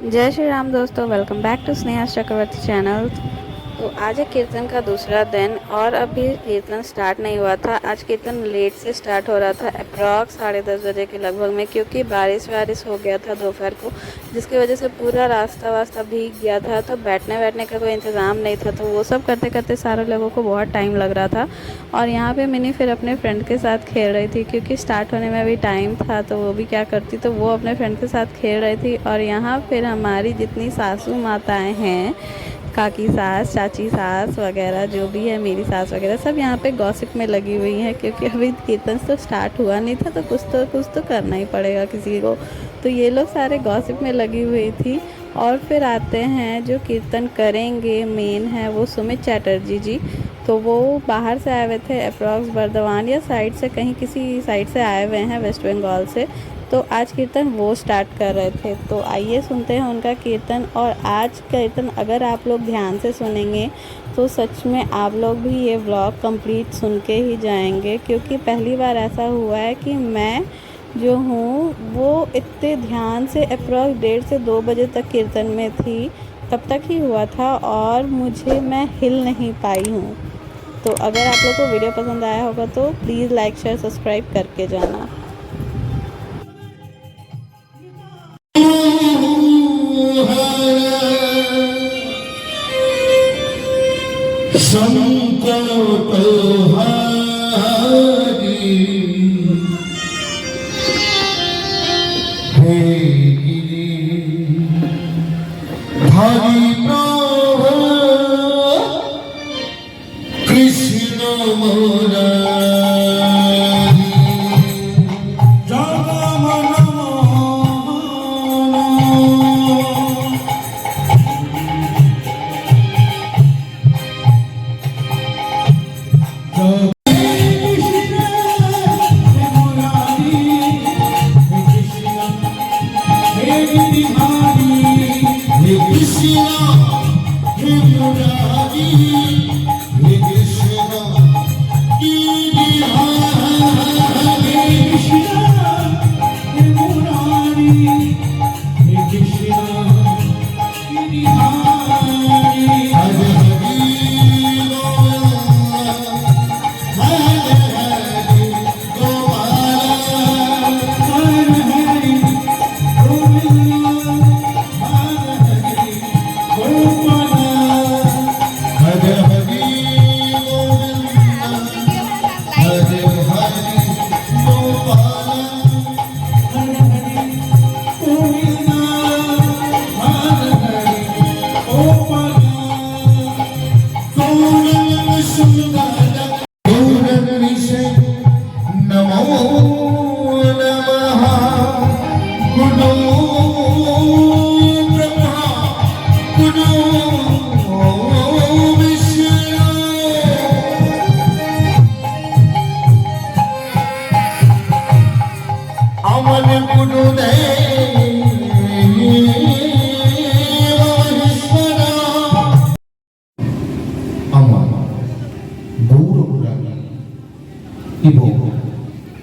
जय श्री राम दोस्तों, welcome back to Sneha Chakraborty channel. तो आज है कीर्तन का दूसरा दिन और अभी कीर्तन स्टार्ट नहीं हुआ था। आज कीर्तन लेट से स्टार्ट हो रहा था, अप्रॉक्स 10:30 बजे के लगभग में, क्योंकि बारिश वारिश हो गया था दोपहर को, जिसकी वजह से पूरा रास्ता वास्ता भीग गया था। तो बैठने बैठने का कोई इंतज़ाम नहीं था, तो वो सब करते करते सारे लोगों को बहुत टाइम लग रहा था। और यहाँ पे मिनी फिर अपने फ्रेंड के साथ खेल रही थी, क्योंकि स्टार्ट होने में अभी टाइम था, तो वो भी क्या करती, तो वो अपने फ्रेंड के साथ खेल रही थी। और यहाँ फिर हमारी जितनी सासू माताएँ हैं, काकी सास, चाची सास वगैरह, जो भी है मेरी सास वगैरह, सब यहाँ पे गॉसिप में लगी हुई हैं, क्योंकि अभी कीर्तन तो स्टार्ट हुआ नहीं था, तो कुछ तो करना ही पड़ेगा किसी को। तो ये लोग सारे गॉसिप में लगी हुई थी। और फिर आते हैं जो कीर्तन करेंगे, मेन है वो सुमित चैटर्जी जी। तो वो बाहर से आए हुए थे, अप्रॉक्स बर्दवान या साइड से, कहीं किसी साइड से आए हुए हैं, वेस्ट बंगाल से। तो आज कीर्तन वो स्टार्ट कर रहे थे। तो आइए सुनते हैं उनका कीर्तन। और आज कीर्तन अगर आप लोग ध्यान से सुनेंगे तो सच में आप लोग भी ये व्लॉग कंप्लीट सुन के ही जाएंगे, क्योंकि पहली बार ऐसा हुआ है कि मैं जो हूँ वो इतने ध्यान से अप्रॉक्स 1:30 से 2 बजे तक कीर्तन में थी, तब तक ही हुआ था, और मैं हिल नहीं पाई हूँ। तो अगर आप लोग को वीडियो पसंद आया होगा तो प्लीज़ लाइक शेयर सब्सक्राइब करके जाना। संकल्प हारी हे गिरि हरि प्रभु कृष्ण मुरारी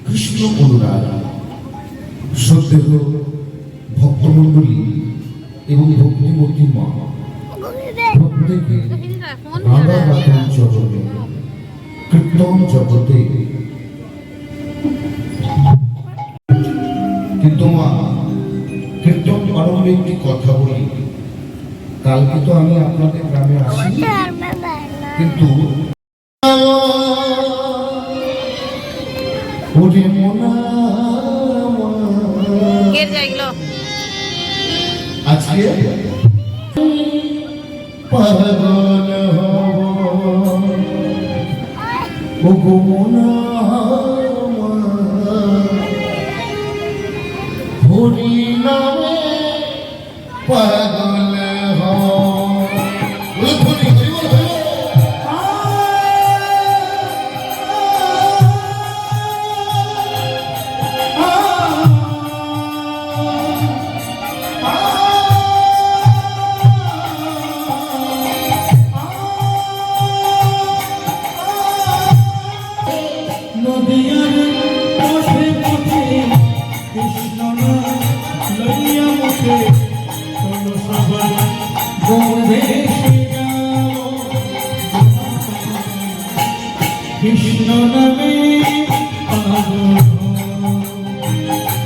কৃষ্ণ অনুরাগী শ্রদ্ধেয় ভক্তমণ্ডলী এবং ভক্তিমতী মা প্রত্যেকে রাধা রাধার জগতে, কীর্তন জগতে। কিন্তু মা, কীর্তন আরম্ভে একটি কথা বলি। কালকে তো আমি আপনাদের গ্রামে আসি, কিন্তু আজকে পাগল হব ও গোমনা হরি নামে পাগল কৃষ্ণ লইয়া মুখে ভেসে যাও কৃষ্ণ নামে পাগল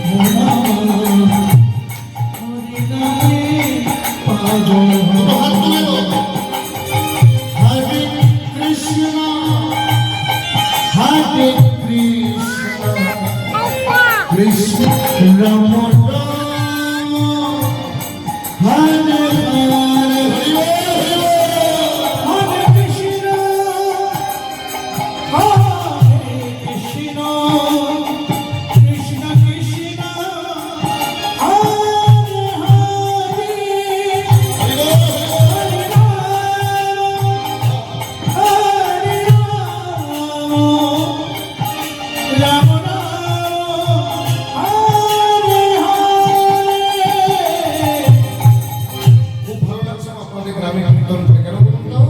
মোরা হরি নামে পাগল হরে কৃষ্ণ হরে কৃষ্ণ কৃষ্ণ রাম রাম হরে হরে হরে কৃষ্ণ কৃষ্ণ কৃষ্ণ হরে হরে হরে রাম হরে রাম রাম খুব ভালো লাগছে আপনাদের গ্রামে কীর্তন করে কেন বলুন তো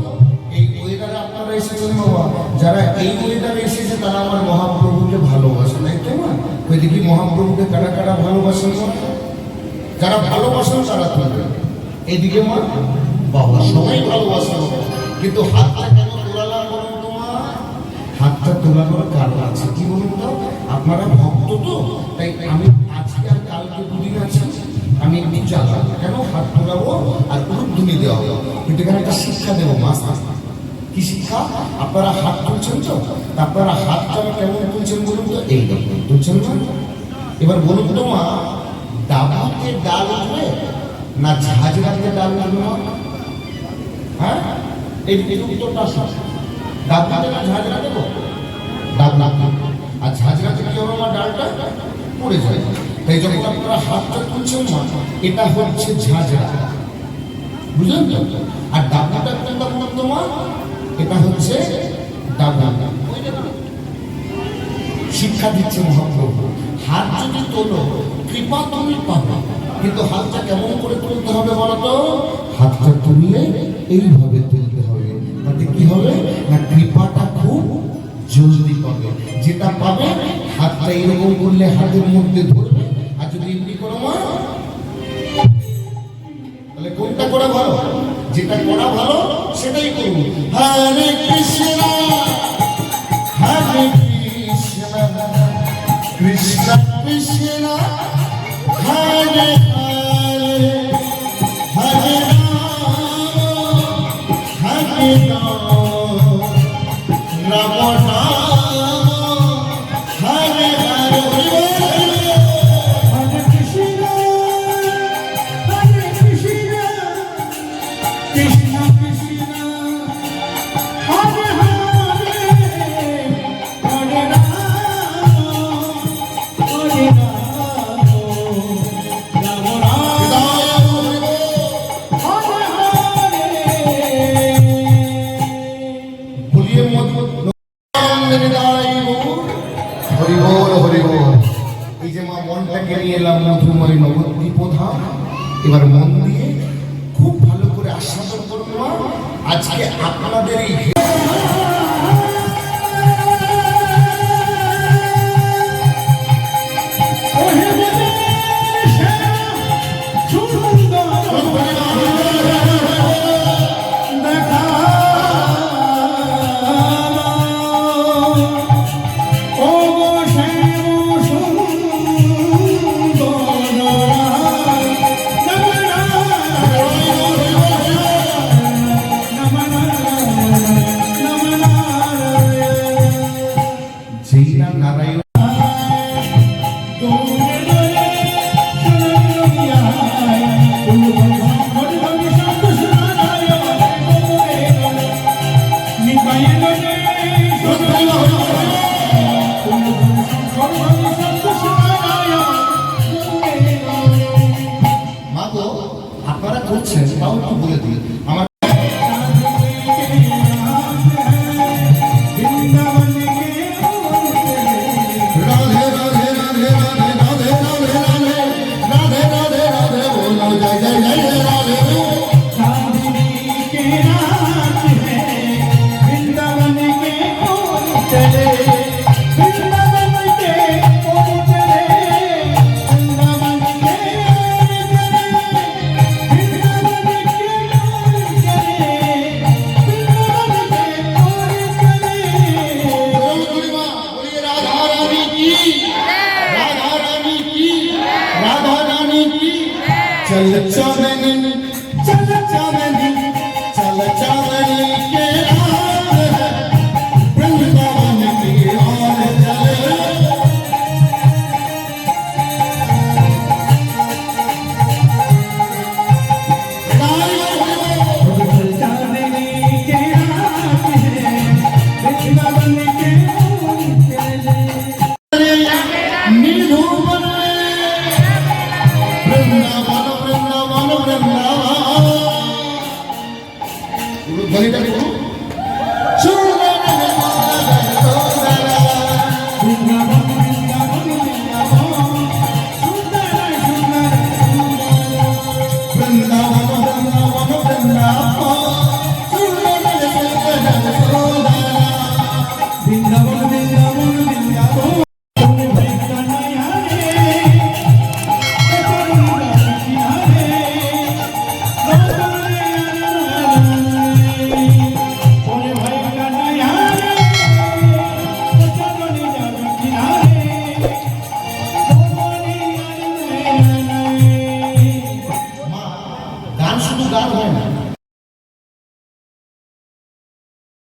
এই ওয়েদারে আপনারা এসেছেন বাবা যারা এই ওয়েদারে এসেছে তারা আমার মহাপ্রভুকে ভালোবাসে তাই তো না ওই দেখি মহাপ্রভুকে কারা কারা ভালোবাসেন যারা ভালোবাসেন তারা তুলবেন এইদিকে মা বাবা সবাই ভালোবাসেন কিন্তু হাতটা কেন তোলালাম বলুন তো মা হাতটা তোলানোর কারণ আছে কি বলুন তো আপনারা ভক্ত তো তাই আমি আজকে আর কালকে দুদিন আছে আমি একটু চালাম কেন হাত তোলাবো আর উলুধ্বনি দেওয়া হবে কিন্তু এখানে একটা শিক্ষা দেবো মাস কি শিক্ষা আপনারা হাত তুলছেন তো আপনারা হাতটা কেমন তুলছেন বলুন তো এই রকম তুলছেন না এবার বলুন তো মা ডাবুতে ডাল উঠবে না ঝাঁঝরাতে ডাল উঠবে মা হ্যাঁ এই উত্তরটা ডাবুতে না ঝাঁঝরা দেবো ডাব না আর ঝাঁঝরাতে কি হবে মা ডালটা পড়ে যায় তাই যখন আপনারা হাতটা তুলছেন মা এটা হচ্ছে ঝাঁঝরা বুঝলেন তো আর ডাবুটা কোনটা বলুন তো মা এটা হচ্ছে ডাবু শিক্ষা দিচ্ছে মহাপ্রভু হাত যদি তোলো কৃপা তুমি পাবে কিন্তু হাতটা কেমন করে তুলতে হবে বলতো হাতটা তুললে এইভাবে তুলতে হবে তাতে কি হবে না কৃপাটা খুব জলদি পাবে যেটা পাবে হাতটা এরকম করলে হাতের মধ্যে ধরবে আর যদি এমনি করো মা তাহলে কোনটা করা ভালো যেটা করা ভালো সেটাই করব হরে কৃষ্ণ হরে কৃষ্ণ কৃষ্ণ কৃষ্ণ হরে হরে হরে রাম হরে রাম রাম রাম হরে হরে হরে কৃষ্ণ হরে কৃষ্ণ কৃষ্ণ কৃষ্ণ হরে হরে হরে রাম রাম হরে হরে বলিয়ে হরি বল হরি বল এই যে মা মনটাকে নিয়ে এলাম মধুময় নবদ্বীপ ধাম এবার মন দিয়ে খুব ভালো করে আস্বাদন করুন মা আজকে আপনাদের এই নারায়ণ মা গো আপনারা করছেন তাও একটু বলে দিই আমার चांदनी चल चांदनी चल चांदनी के राह वृंदावन की ओर चले वृंदावन वृंदावन वृंदावन ध्वनिটা দেখো वृंदावन